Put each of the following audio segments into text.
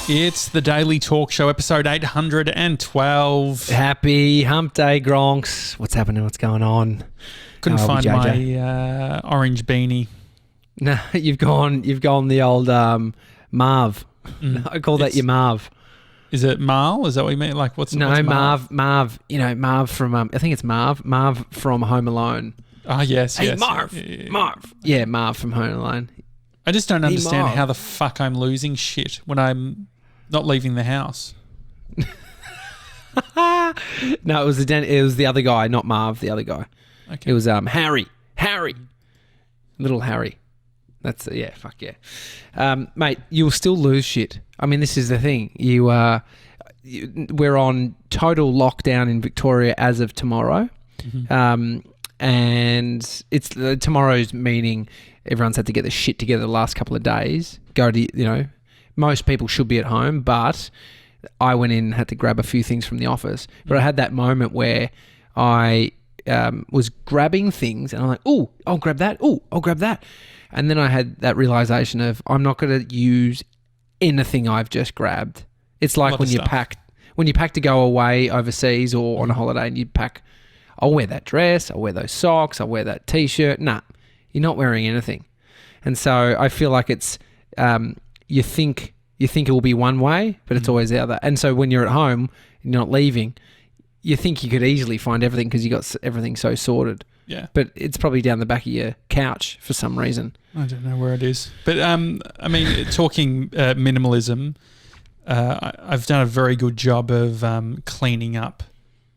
It's the Daily Talk Show, episode 812. Happy Hump Day, Gronks. What's happening? What's going on? Couldn't find my orange beanie. No, you've gone the old Marv. I call that your Marv. Is it Marl? Is that what you mean? Like what's Marv. You know, Marv from I think it's Marv from Home Alone. Ah, yes, hey, yes. Marv. Yeah. Marv. Yeah, Marv from Home Alone. I just don't understand how the fuck I'm losing shit when I'm not leaving the house. No, it was the other guy, not Marv, the other guy. Okay. It was Harry. Little Harry. That's fuck yeah. Mate, you'll still lose shit. I mean, this is the thing. We're on total lockdown in Victoria as of tomorrow. Mm-hmm. And it's tomorrow's meaning everyone's had to get their shit together the last couple of days. Most people should be at home, but I went in and had to grab a few things from the office. But I had that moment where I was grabbing things and I'm like, oh, I'll grab that. Oh, I'll grab that. And then I had that realization of I'm not going to use anything I've just grabbed. It's like when you pack to go away overseas or on a holiday and you pack, I'll wear that dress, I'll wear those socks, I'll wear that t-shirt. Nah, you're not wearing anything. And so I feel like it's, you think it will be one way, but it's always the other. And so when you're at home and you're not leaving, you think you could easily find everything because you got everything so sorted. Yeah. But it's probably down the back of your couch for some reason. I don't know where it is. But, I mean, talking minimalism, I've done a very good job of cleaning up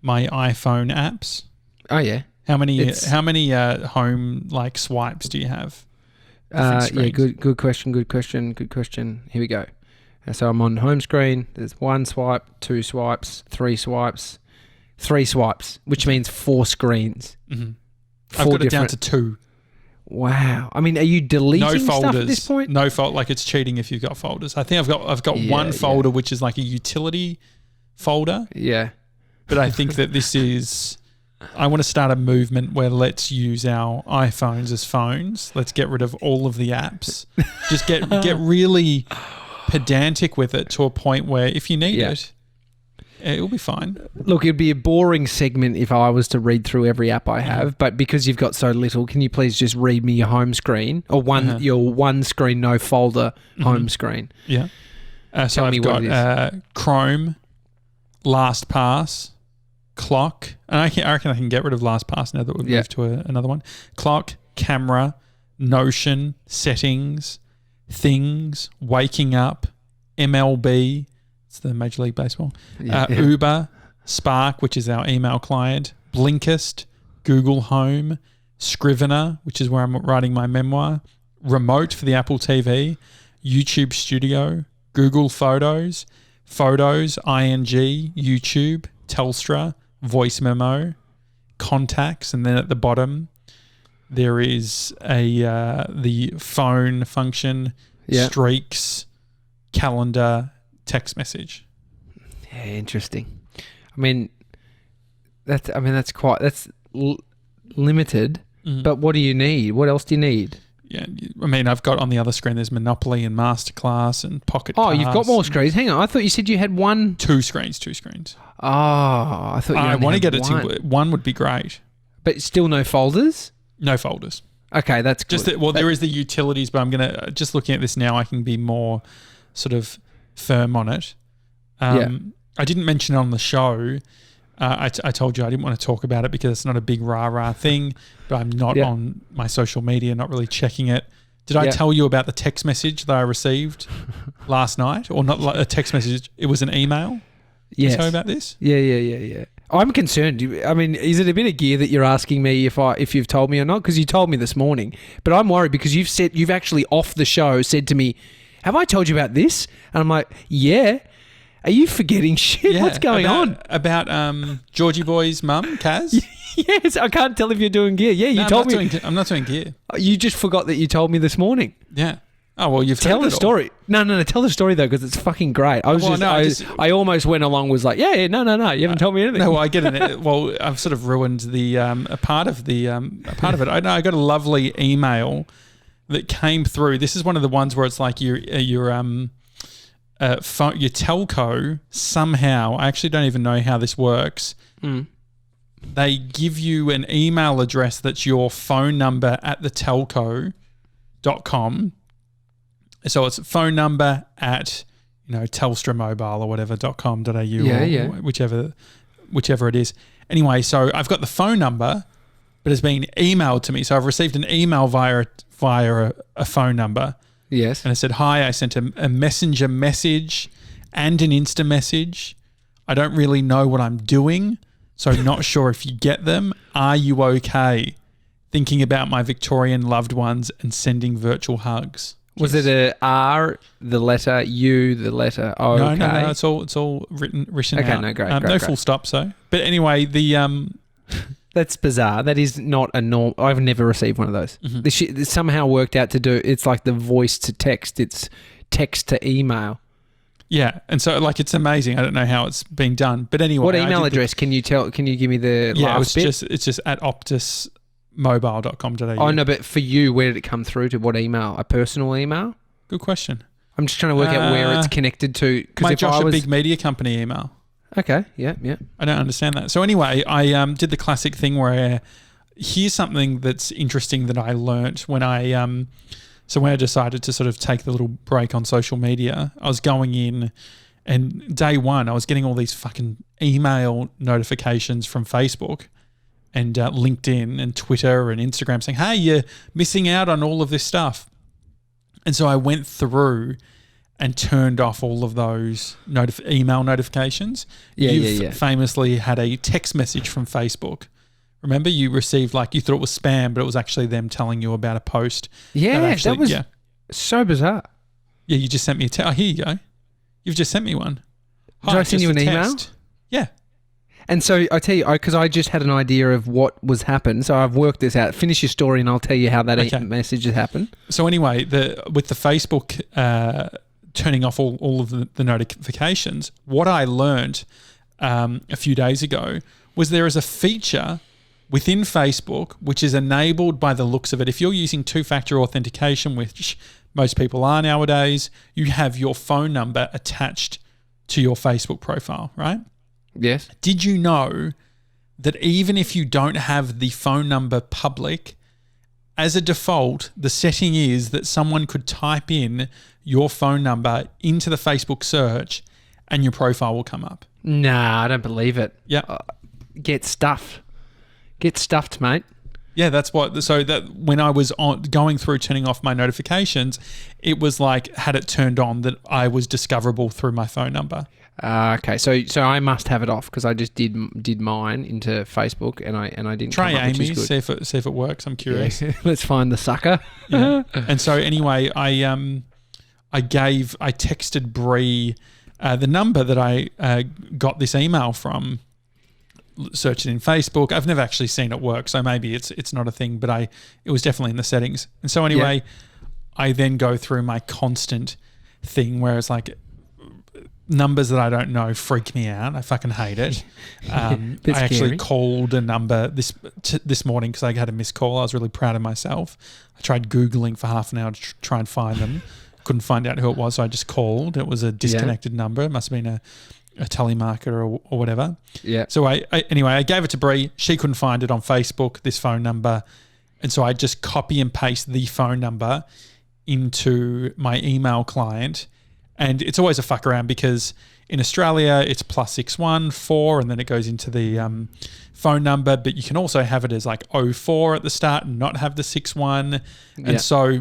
my iPhone apps. Oh, yeah. How many home swipes do you have? Yeah, good question. Here we go. So I'm on home screen. There's 1 swipe, 2 swipes, 3 swipes, 3 swipes, which means 4 screens. Mm-hmm. I've got it down to 2. Wow. I mean, are you deleting no folders, stuff at this point? No fold. Like it's cheating if you've got folders. I think I've got one folder which is like a utility folder. Yeah. But I think that this is. I want to start a movement where let's use our iPhones as phones. Let's get rid of all of the apps. Just get really pedantic with it to a point where if you need it, it'll be fine. Look, it'd be a boring segment if I was to read through every app I have, but because you've got so little, can you please just read me your home screen or your one screen, no folder home screen? Yeah. So I've got Chrome, LastPass, Clock, and I reckon I can get rid of LastPass now that we've moved to another one. Clock, Camera, Notion, Settings, Things, Waking Up, MLB, it's the Major League Baseball, Uber, Spark, which is our email client, Blinkist, Google Home, Scrivener, which is where I'm writing my memoir, Remote for the Apple TV, YouTube Studio, Google Photos, ING, YouTube, Telstra, Voice Memo, Contacts, and then at the bottom there is the phone function, Streaks, Calendar, text message. Yeah, interesting. I mean, that's limited. Mm-hmm. But what do you need? What else do you need? Yeah, I mean, I've got on the other screen there's Monopoly and Masterclass and Pocket Cast. Oh, you've got more screens. Hang on, I thought you said you had one. 2 screens. Oh, I thought you I want to get one. it to one would be great. But still no folders? No folders. Okay, that's good. There is the utilities, but I'm going to, just looking at this now, I can be more sort of firm on it. I didn't mention it on the show. I told you I didn't want to talk about it because it's not a big rah-rah thing, but I'm not on my social media, not really checking it. Did I tell you about the text message that I received last night? Or not like a text message, it was an email? Yes. Did I tell you about this? Yeah. I'm concerned. I mean, is it a bit of gear that you're asking me if you've told me or not? Because you told me this morning. But I'm worried because you've actually off the show said to me, have I told you about this? And I'm like, yeah. Are you forgetting shit? Yeah, what's going on? About Georgie Boy's mum, Kaz? Yes, I can't tell if you're doing gear. Yeah, you told me. I'm not doing gear. You just forgot that you told me this morning. Yeah. Oh, well, you've tell the story. No. Tell the story, though, because it's fucking great. I almost went along, was like, no. You haven't told me anything. No, I get it. Well, I've sort of ruined the a part of it. I know I got a lovely email that came through. This is one of the ones where it's like you're your telco somehow, I actually don't even know how this works. They give you an email address that's your phone number at the telco.com. So it's phone number at, Telstra Mobile or whatever.com.au or whichever it is. Anyway, so I've got the phone number, but it's been emailed to me. So I've received an email via a phone number. Yes. And I said, hi, I sent a messenger message and an Insta message. I don't really know what I'm doing, so not sure if you get them. Are you okay? Thinking about my Victorian loved ones and sending virtual hugs. Was it a R, the letter U, the letter O? No, it's all written okay, out. No, great. No full stops though. But anyway, that's bizarre. That is not a norm. I've never received one of those. This somehow worked out to do. It's like the voice to text. It's text to email. Yeah, and so it's amazing. I don't know how it's being done, but anyway. What email address can you tell? Can you give me the last bit? It's just at optusmobile.com.au. Oh no, but for you, where did it come through to? What email? A personal email? Good question. I'm just trying to work out where it's connected to. My Josh, a big media company email. Okay, yeah. I don't understand that. So anyway, I did the classic thing where here's something that's interesting that I learnt when I decided to sort of take the little break on social media. I was going in, and day one I was getting all these fucking email notifications from Facebook and LinkedIn and Twitter and Instagram saying, hey, you're missing out on all of this stuff. And so I went through and turned off all of those email notifications. You've famously had a text message from Facebook. Remember, you received you thought it was spam, but it was actually them telling you about a post. Yeah, that was so bizarre. Yeah, you just sent me a text. Oh, here you go. You've just sent me one. Did I send you an email? Yeah. And so I tell you, because I just had an idea of what was happened, so I've worked this out. Finish your story, and I'll tell you how that message has happened. So anyway, with the Facebook turning off all of the notifications, what I learned a few days ago was there is a feature within Facebook which is enabled by the looks of it. If you're using two-factor authentication, which most people are nowadays, you have your phone number attached to your Facebook profile, right? Yes. Did you know that even if you don't have the phone number public, as a default, the setting is that someone could type in your phone number into the Facebook search and your profile will come up? Nah, I don't believe it. Yeah. Get stuffed. Get stuffed, mate. Yeah, that's what. So that when I was going through turning off my notifications, it was had it turned on that I was discoverable through my phone number. Okay, so I must have it off because I just did mine into Facebook and I didn't try come up, Amy's, see if it works. I'm curious. Yeah. Let's find the sucker. Yeah. And so anyway, I texted Bree the number that I got this email from. Search it in Facebook. I've never actually seen it work, so maybe it's not a thing, but it was definitely in the settings. And so anyway, I then go through my constant thing where it's numbers that I don't know freak me out. I fucking hate it. I actually called a number this morning because I had a missed call. I was really proud of myself. I tried Googling for half an hour to try and find them. Couldn't find out who it was, so I just called. It was a disconnected number. It must have been a telemarketer or whatever. Yeah. So I gave it to Bree. She couldn't find it on Facebook, this phone number. And so I just copy and paste the phone number into my email client. And it's always a fuck around because in Australia it's +61 4 and then it goes into the phone number, but you can also have it as 04 at the start and not have the 61. And so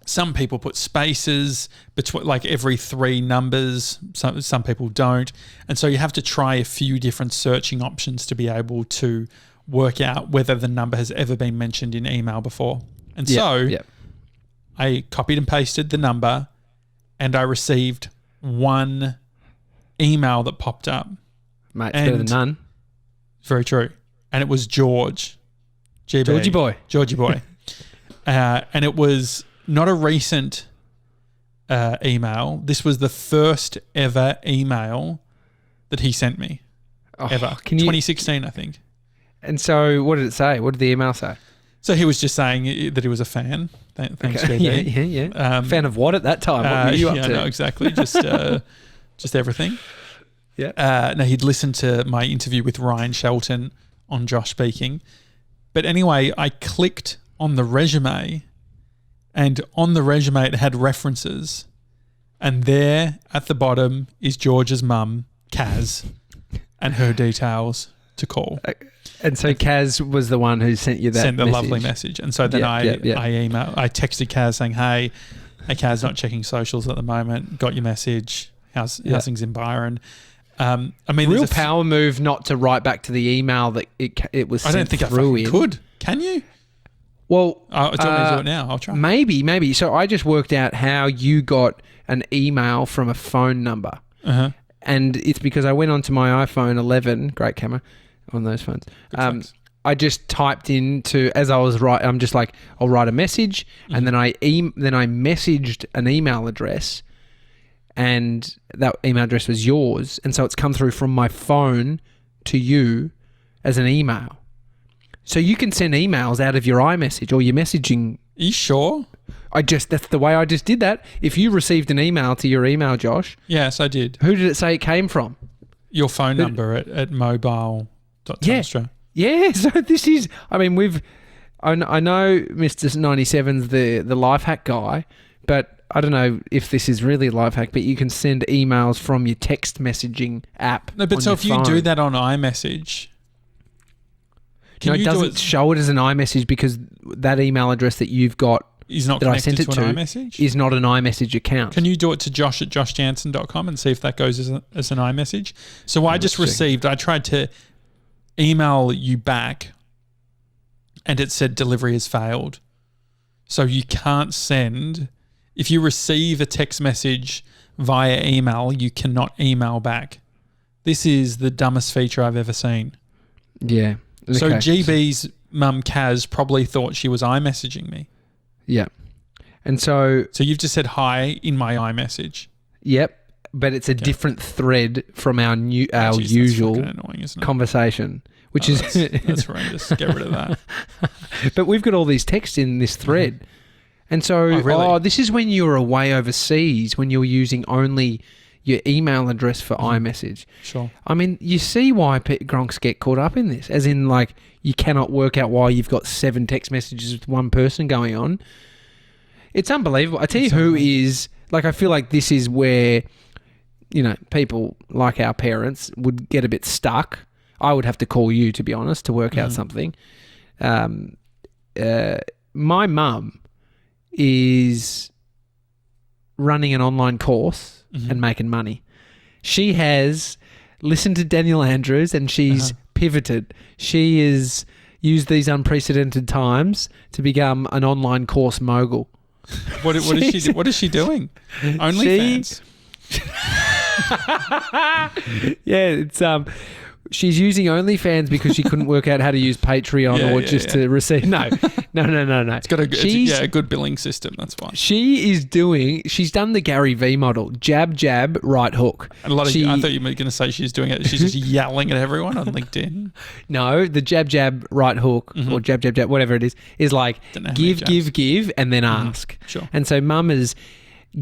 some people put spaces between every three numbers. Some people don't. And so you have to try a few different searching options to be able to work out whether the number has ever been mentioned in email before. And I copied and pasted the number and I received one email that popped up. Mate, it's better than none. Very true. And it was George. GB. Georgie boy. And it was not a recent email. This was the first ever email that he sent me. Ever. 2016, I think. And so what did it say? What did the email say? So he was just saying that he was a fan. Thanks, JB. Yeah. Fan of what at that time? What were you up to? No, exactly. Just everything. Yeah. No, he'd listened to my interview with Ryan Shelton on Josh Speaking. But anyway, I clicked on the resume, and on the resume it had references. And there at the bottom is George's mum, Kaz, and her details to call. And so Kaz was the one who sent you that Sent the message. Lovely message. And so then I texted Kaz saying, hey Kaz, not checking socials at the moment. Got your message. How's things in Byron? I mean, real power move not to write back to the email that it was sent through. I don't think I could. Can you? Well, do you want me to do it now? I'll try. Maybe. So I just worked out how you got an email from a phone number. Uh-huh. And it's because I went onto my iPhone 11, great camera on those phones. I just typed into, as I was writing, I'm just like, I'll write a message, and then I messaged an email address, and that email address was yours, and so it's come through from my phone to you as an email. So you can send emails out of your iMessage or your messaging. Are you sure? That's the way I just did that. If you received an email to your email, Josh. Yes, I did. Who did it say it came from? Your phone number at mobile.telstra. Yeah, so this is, I mean, I know Mr. 97's the life hack guy, but I don't know if this is really a life hack, but you can send emails from your text messaging app. No, but so if you do that on iMessage... it doesn't show it as an iMessage because that email address that you've got is not that I sent it to iMessage? Is not an iMessage account. Can you do it to josh@joshjanssen.com and see if that goes as an iMessage? So I tried to email you back and it said delivery has failed. So you can't send, if you receive a text message via email, you cannot email back. This is the dumbest feature I've ever seen. Yeah. Okay. So GB's mum, Kaz, probably thought she was iMessaging me. Yeah. And so you've just said hi in my iMessage. Yep. But it's a different thread from our usual conversation, which is... That's horrendous. Get rid of that. But we've got all these texts in this thread. And so, this is when you were away overseas, when you were using only your email address for iMessage. Sure. I mean, you see why Gronks get caught up in this, as in, like, you cannot work out why you've got 7 text messages with one person going on. It's unbelievable. I tell you who is, like, I feel like this is where, you know, people like our parents would get a bit stuck. I would have to call you, to be honest, to work out something. My mum is running an online course and making money. She has listened to Daniel Andrews and she's pivoted. She has used these unprecedented times to become an online course mogul. What is she doing? OnlyFans. Yeah, it's she's using OnlyFans because she couldn't work out how to use Patreon to receive. No. It's got a good billing system. That's why. She's done the Gary V model: jab, jab, right hook. And I thought you were going to say she's doing it. She's just yelling at everyone on LinkedIn. No, the jab, jab, right hook, or jab, jab, jab, whatever it is like give, and then ask. Sure. And so Mum has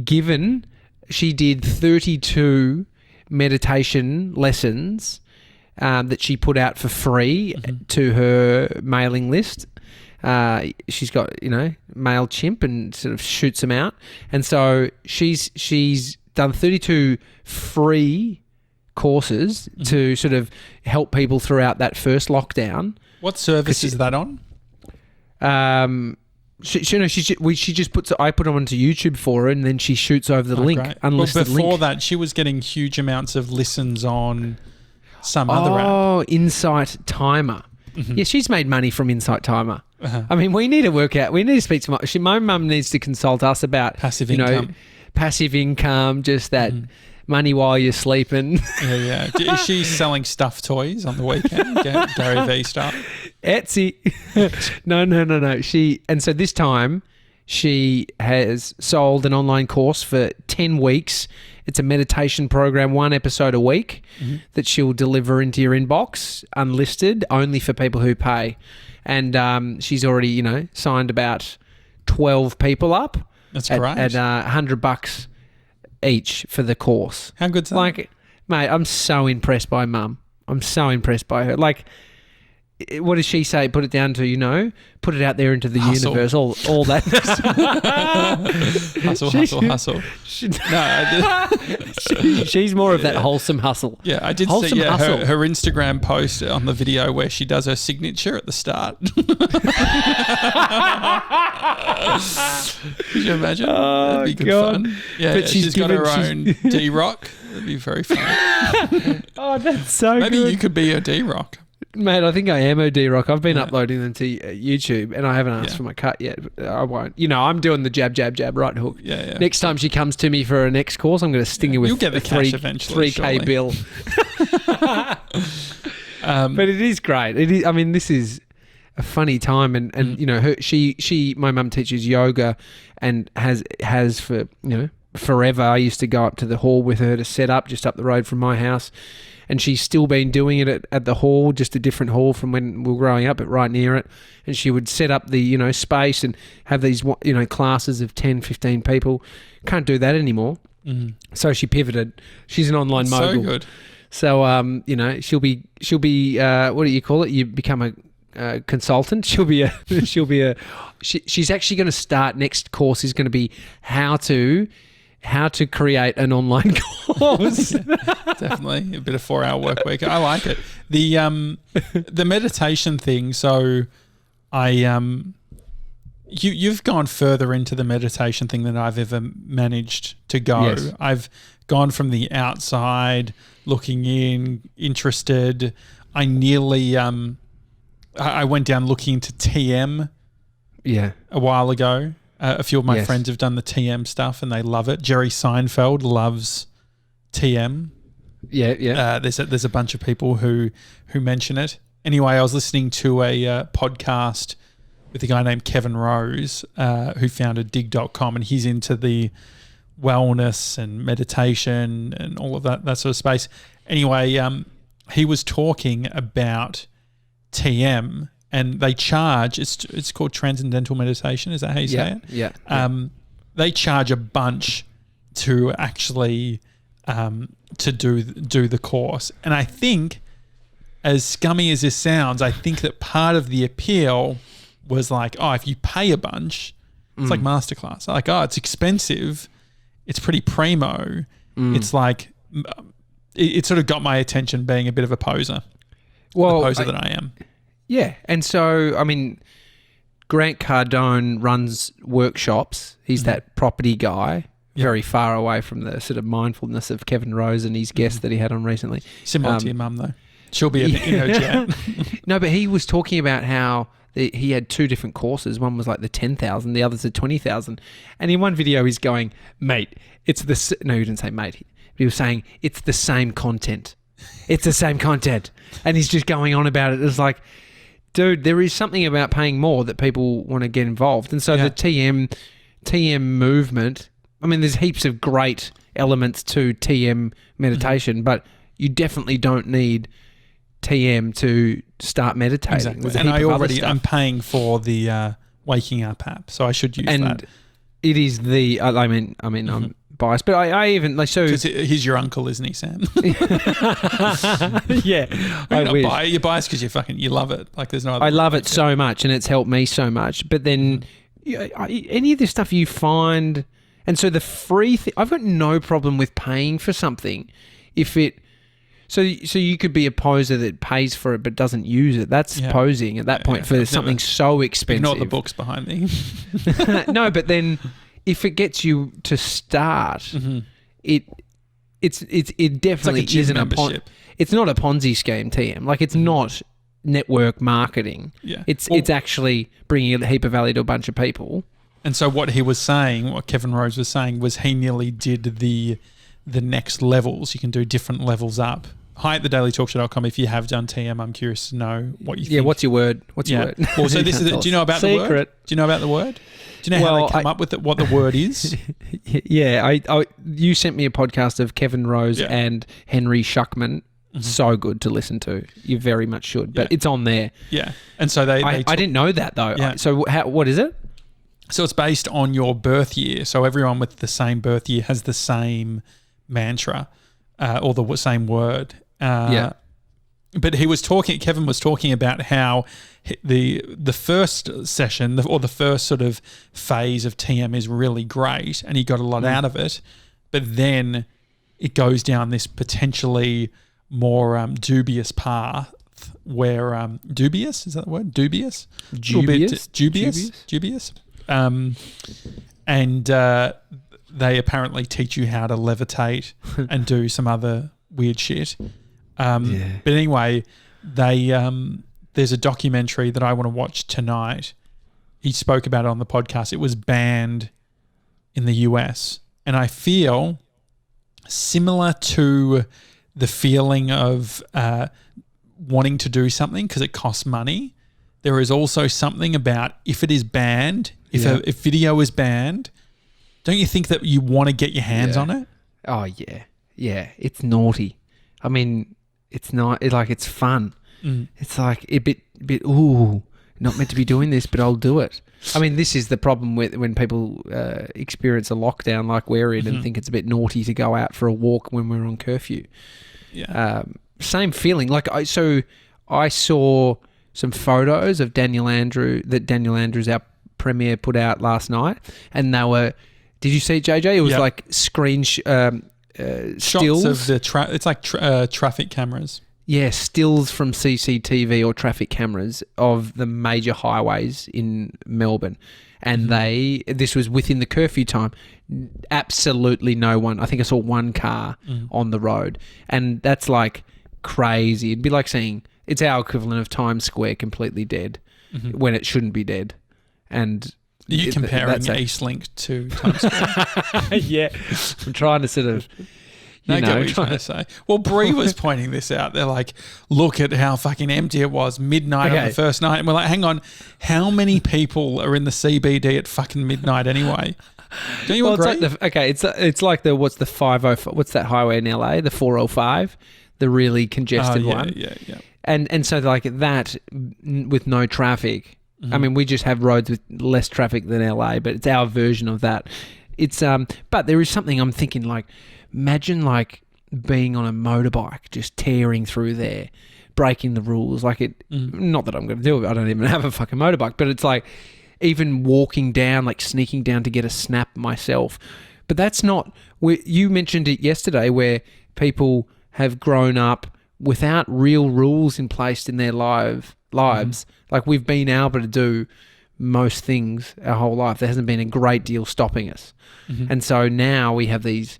given. She did 32 meditation lessons that she put out for free to her mailing list. She's got, MailChimp and sort of shoots them out. And so she's done 32 free courses to sort of help people throughout that first lockdown. What service is that on? She just puts. I put them onto YouTube for her, and then she shoots over the link. Great. Unlisted before link. that, she was getting huge amounts of listens on some other app. Oh, Insight Timer. Yeah, she's made money from Insight Timer. I mean, we need to work out. We need to speak to my mum needs to consult us about passive income. Passive income, just that money while you're sleeping. Yeah. Is she selling stuffed toys on the weekend? Gary V stuff. Etsy. No. So this time she has sold an online course for 10 weeks. It's a meditation program, 1 episode a week that she'll deliver into your inbox, unlisted, only for people who pay. and she's already signed about 12 people up. That's great. At $100 each for the course. How good's that? Like, mate, I'm so impressed by Mum. I'm so impressed by her. Like, what does she say? Put it down to, put it out there into the universe. All that. Hustle. She's more of that wholesome hustle. Yeah, I did see her Instagram post on the video where she does her signature at the start. Could you imagine? Oh, That'd be good God. fun. Yeah, she's got her own D-Rock. That'd be very fun. Oh, that's so Maybe good. you could be a D-Rock. Mate, I think I am a D-Rock. I've been uploading them to YouTube, and I haven't asked for my cut yet. But I won't. I'm doing the jab, right hook. Yeah. Next time she comes to me for her next course, I'm going to sting her with You'll get the cash eventually, 3K bill. But it is great. It is. I mean, this is a funny time, and my mum teaches yoga, and has for forever. I used to go up to the hall with her to set up just up the road from my house. And she's still been doing it at the hall, just a different hall from when we were growing up, but right near it. And she would set up the, space and have these, classes of 10, 15 people. Can't do that anymore. Mm. So she pivoted. She's an online mogul. So good. So, she'll be what do you call it? You become a consultant. She's actually going to start, next course is going to be how to create an online course. Definitely a bit of 4-hour work week. I like it. The meditation thing. So you've gone further into the meditation thing than I've ever managed to go. Yes. I've gone from the outside, looking in, interested. I nearly I went down looking into TM a while ago. A few of my friends have done the TM stuff and they love it. Jerry Seinfeld loves TM. Yeah. There's a bunch of people who mention it. Anyway, I was listening to a podcast with a guy named Kevin Rose, who founded dig.com, and he's into the wellness and meditation and all of that sort of space. Anyway, he was talking about TM. And they charge, it's called transcendental meditation. Is that how you say it? Yeah. They charge a bunch to actually to do the course. And I think, as scummy as this sounds, I think that part of the appeal was like, if you pay a bunch, it's like masterclass. Like, it's expensive. It's pretty primo. It's like, it sort of got my attention being a bit of a poser. Well, the poser that I am. Yeah, and so, I mean, Grant Cardone runs workshops. He's that property guy, very far away from the sort of mindfulness of Kevin Rose and his guest that he had on recently. Similar to your mum, though. She'll be in her jet. No, but he was talking about how he had 2 different courses. One was like the 10,000, the other's the 20,000. And in one video, he's going, mate, it's the... No, he didn't say mate. He was saying, it's the same content. It's the same content. And he's just going on about it. It's like... Dude, there is something about paying more that people want to get involved. And so the TM movement, I mean, there's heaps of great elements to TM meditation, but you definitely don't need TM to start meditating. Exactly. And I'm paying for the Waking Up app, so I should use that. And it is the, I mean, I'm biased, but I even like so. He's your uncle, isn't he, Sam? Yeah, you're biased because you love it. Like there's no other. I love it so much, and it's helped me so much. But then, any of the stuff you find, and so the free thing, I've got no problem with paying for something, if it. So you could be a poser that pays for it but doesn't use it. That's posing at that point for something so expensive. Ignore the books behind me. No, but then. If it gets you to start, it definitely like isn't it's not a Ponzi scheme, TM. Like it's not network marketing. Yeah, it's actually bringing a heap of value to a bunch of people. And so what Kevin Rose was saying was he nearly did the next levels. You can do different levels up. Hi at thedailytalkshow.com. If you have done TM, I'm curious to know what you think. Yeah, what's your word? What's your word? Well, so this is. Do you know about the word? Do you know about the word? Do you know how they come up with it, what the word is? Yeah, you sent me a podcast of Kevin Rose and Henry Schuckman. So good to listen to. You very much should. But it's on there. Yeah. And so I didn't know that though. Yeah. So what is it? So it's based on your birth year. So everyone with the same birth year has the same mantra or the same word. But Kevin was talking about how the first session or the first sort of phase of TM is really great and he got a lot out of it. But then it goes down this potentially more dubious path where dubious, is that the word? Dubious? Dubious. And they apparently teach you how to levitate and do some other weird shit. But anyway, there's a documentary that I want to watch tonight. He spoke about it on the podcast. It was banned in the US. And I feel similar to the feeling of wanting to do something because it costs money. There is also something about if it is banned, if video is banned, don't you think that you want to get your hands on it? Oh, yeah. Yeah, it's naughty. I mean, it's not it's fun. It's like a bit, not meant to be doing this, but I'll do it. I mean, this is the problem with when people experience a lockdown like we're in and think it's a bit naughty to go out for a walk when we're on curfew. Yeah. Same feeling. Like I saw some photos of Daniel Andrews, our premier, put out last night, and they were. Did you see it, JJ? It was like stills of the it's like traffic cameras. Yeah, stills from CCTV or traffic cameras of the major highways in Melbourne. And this was within the curfew time. Absolutely no one. I think I saw one car on the road. And that's like crazy. It'd be like saying it's our equivalent of Times Square completely dead when it shouldn't be dead. And are you comparing Eastlink to Times Square? Yeah. I'm trying to sort of... I get what you're trying to say. Well, Bree was pointing this out. They're like, look at how fucking empty it was midnight on the first night. And we're like, hang on, how many people are in the CBD at fucking midnight anyway? Don't you agree? It's like what's the 505? What's that highway in LA? The 405, the really congested one. Yeah. And so like that with no traffic. I mean, we just have roads with less traffic than LA, but it's our version of that. It's but there is something I'm thinking like. Imagine like being on a motorbike, just tearing through there, breaking the rules. Like it, not that I'm going to do it. I don't even have a fucking motorbike, but it's like even walking down, like sneaking down to get a snap myself. But that's not, you mentioned it yesterday where people have grown up without real rules in place in their lives. Like we've been able to do most things our whole life. There hasn't been a great deal stopping us. And so now we have these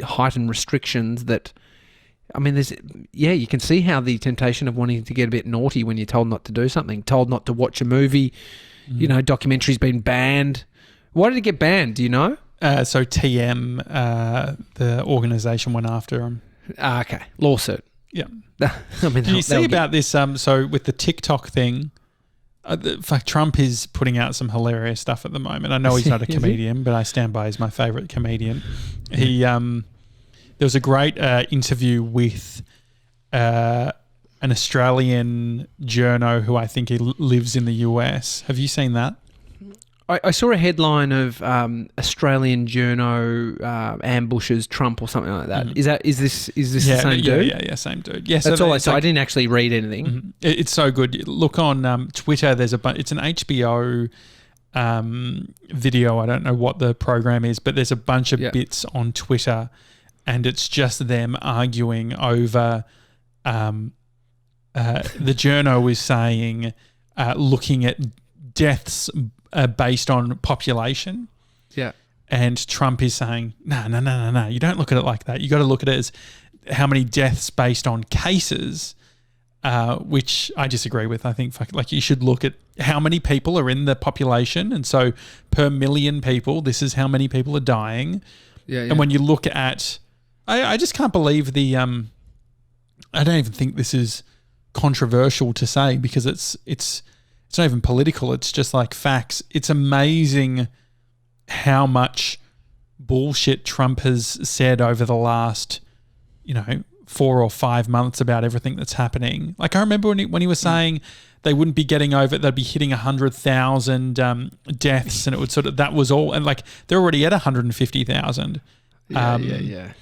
heightened restrictions that, I mean, you can see how the temptation of wanting to get a bit naughty when you're told not to do something, told not to watch a movie, documentary's been banned. Why did it get banned? Do you know? So TM, the organisation went after them. Okay. Lawsuit. Yeah. I mean, did you see about this? So with the TikTok thing, Trump is putting out some hilarious stuff at the moment. I know he's not a comedian, but I stand by he's my favourite comedian. He there was a great interview with an Australian journo who I think he lives in the US. Have you seen that? I saw a headline of Australian journo ambushes Trump or something like that. Is this the same dude? Yeah, same dude. Yeah, that's all I saw. I didn't actually read anything. It's so good. Look on Twitter. There's it's an HBO video. I don't know what the program is, but there's a bunch of bits on Twitter, and it's just them arguing over. The journo is saying, looking at deaths. Based on population. Yeah. And Trump is saying, no. You don't look at it like that. You got to look at it as how many deaths based on cases, which I disagree with. I think like you should look at how many people are in the population. And so per million people, this is how many people are dying. Yeah. And when you look at, I just can't believe I don't even think this is controversial to say because it's not even political. It's just like facts. It's amazing how much bullshit Trump has said over the last, 4 or 5 months about everything that's happening. Like I remember when he was saying they wouldn't be getting over it, they'd be hitting 100,000 deaths, and it would that was all, and like they're already at 150,000. Yeah.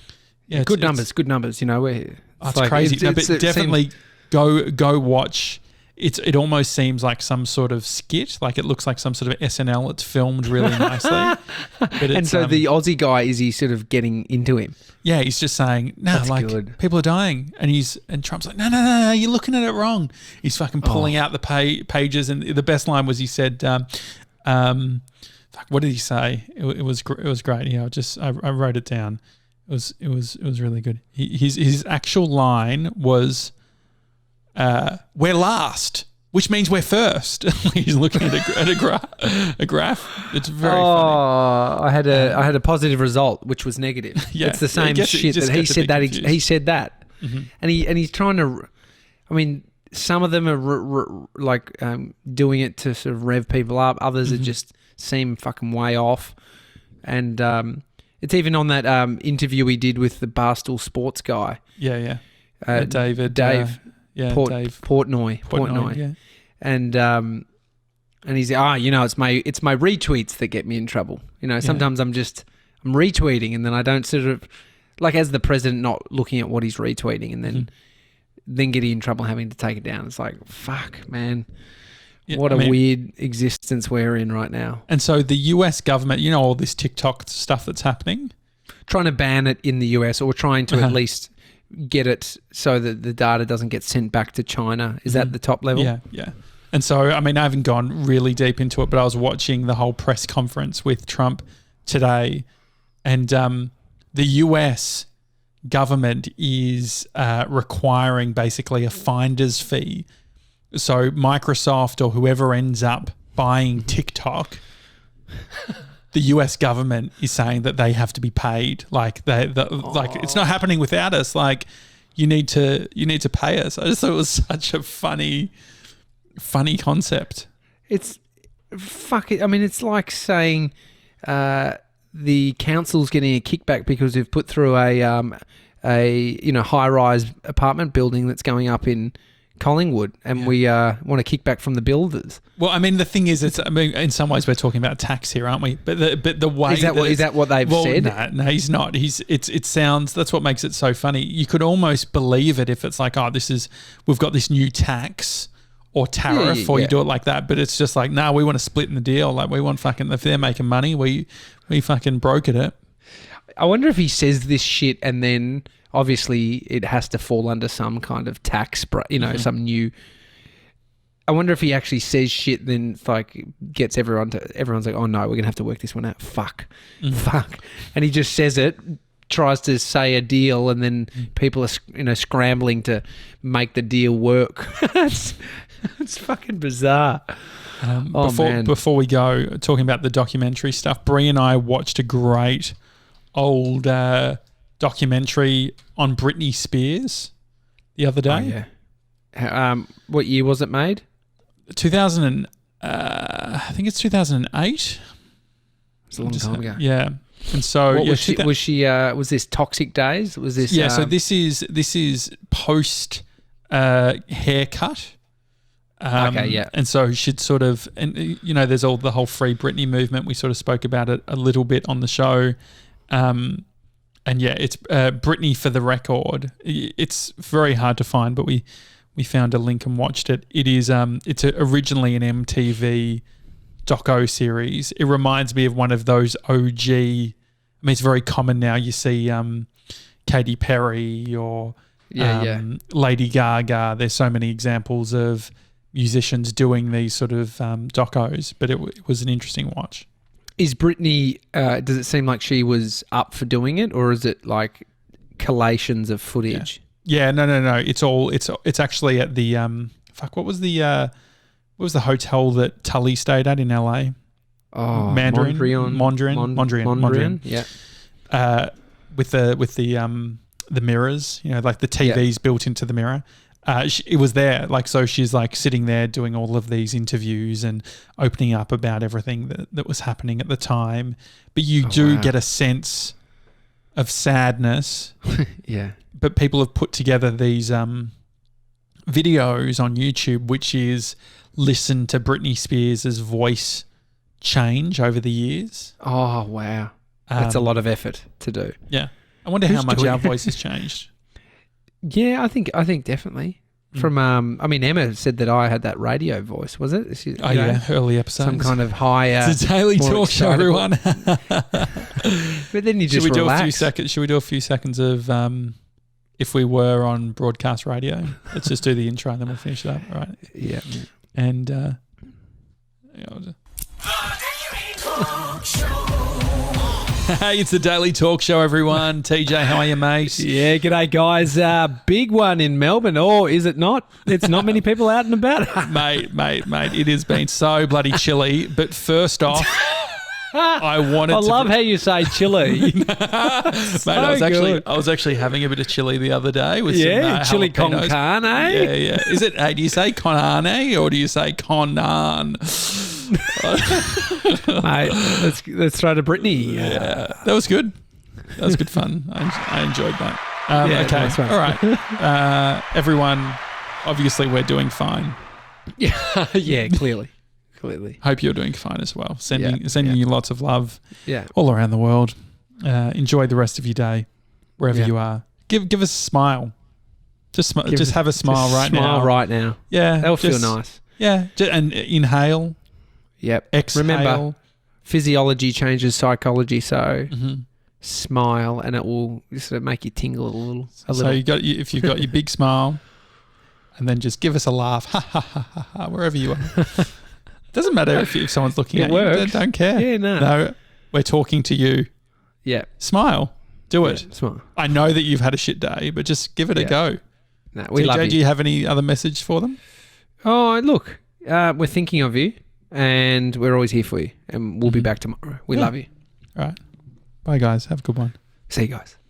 Good numbers. You know, it's like, crazy. But definitely go watch. It almost seems like some sort of skit. Like it looks like some sort of SNL. It's filmed really nicely. But and so the Aussie guy, is he sort of getting into him? Yeah, he's just saying, no, like good. People are dying, and Trump's like, no, you're looking at it wrong. He's fucking pulling out the pages, and the best line was he said, what did he say? It was great. Yeah, I wrote it down. It was really good. His actual line was, we're last, which means we're first. He's looking at a graph. It's very funny. I had a positive result, which was negative. Yeah, it's the same shit that he said that he said that, and he's trying to. I mean, some of them are doing it to sort of rev people up. Others are just seem fucking way off, and it's even on that interview he did with the Barstool Sports guy. Yeah. Dave. Yeah, Portnoy. Yeah. And he's it's my retweets that get me in trouble. You know, sometimes I'm retweeting, and then I don't sort of, like, as the president, not looking at what he's retweeting, and then getting in trouble having to take it down. It's like, fuck, man. Yeah, what a weird existence we're in right now. And so the US government, you know, all this TikTok stuff that's happening, trying to ban it in the US, or trying to at least get it so that the data doesn't get sent back to China. Is that the top level? Yeah. And so, I mean, I haven't gone really deep into it, but I was watching the whole press conference with Trump today, and the US government is requiring basically a finder's fee. So Microsoft or whoever ends up buying TikTok, the US government is saying that they have to be paid. Like like it's not happening without us. Like you need to pay us. I just thought it was such a funny concept. It's I mean, it's like saying the council's getting a kickback because they've put through a high-rise apartment building that's going up in Collingwood, and we want a kickback from the builders. Well, I mean, the thing is, in some ways we're talking about tax here, aren't we? But the way is that what they've said? No, he's not. It sounds, that's what makes it so funny. You could almost believe it if it's like, we've got this new tax or tariff, or you do it like that. But it's just like, no, we want to split in the deal. Like we want fucking, if they're making money, we fucking brokered it. I wonder if he says this shit and then obviously it has to fall under some kind of tax, some new. I wonder if he actually says shit, then it's like gets everyone's like, oh no, we're gonna have to work this one out. Fuck, and he just says it, tries to say a deal, and then people are scrambling to make the deal work. It's fucking bizarre. Before we go talking about the documentary stuff, Brie and I watched a great old documentary on Britney Spears the other day. Oh, yeah. What year was it made? 2000. I think it's 2008. It's a long time ago. Yeah. And so was this Toxic Days? Was this? Yeah. So this is post haircut. Okay, yeah. And so she'd sort of, and there's all the whole Free Britney movement. We sort of spoke about it a little bit on the show. And yeah, it's Britney for the Record. It's very hard to find, but we found a link and watched it. It is it's originally an MTV doco series. It reminds me of one of those OG. I mean, it's very common now. You see Katy Perry or Lady Gaga. There's so many examples of musicians doing these sort of docos, but it was an interesting watch. Is Britney, does it seem like she was up for doing it, or is it like collations of footage? Yeah, no. It's actually at the what was the hotel that Tully stayed at in LA? Oh, Mondrian. Yeah. With the mirrors, like the TVs built into the mirror. It was there, so she's sitting there doing all of these interviews and opening up about everything that was happening at the time. But you get a sense of sadness. Yeah. but people have put together these videos on YouTube, which is listen to Britney Spears' voice change over the years. Oh, wow. That's a lot of effort to do. Yeah. I wonder how much our voice has changed. Yeah, I think definitely. From Emma said that I had that radio voice, was it? Early episodes. Some kind of higher. It's a daily talk show, everyone. But then you just relax. Should we do a few seconds of if we were on broadcast radio? Let's just do the intro and then we'll finish it up, all right? Yeah. And hey, it's the Daily Talk Show, everyone. TJ, how are you, mate? Yeah, g'day, guys. Big one in Melbourne. Or is it not? It's not many people out and about. mate, it has been so bloody chilly. But first off, I love how you say chili. Mate, I was actually having a bit of chili the other day with some chili con carne. Yeah. Is it? Do you say con carne or do you say con naan? Mate, let's throw to Britney. Yeah, that was good. That was good fun. I enjoyed that. Okay, nice one. All right. Everyone, obviously we're doing fine. Yeah, clearly. Hope you're doing fine as well. Sending you lots of love. Yeah. All around the world. Enjoy the rest of your day, wherever you are. Give us a smile. Just have a smile right now. Smile right now. Yeah, that'll feel nice. Yeah, and inhale. Yep. Exhale. Remember, physiology changes psychology, so smile and it will sort of make you tingle a little. So if you've got your big smile, and then just give us a laugh, ha ha ha ha, ha wherever you are. Doesn't matter if someone's looking at you. Don't care. Yeah, no. We're talking to you. Yeah. Smile. Do it. Smile. I know that you've had a shit day, but just give it a go. No, we love you. Do you have any other message for them? Oh, look, we're thinking of you. And we're always here for you. And we'll be back tomorrow. We love you. All right. Bye, guys. Have a good one. See you guys.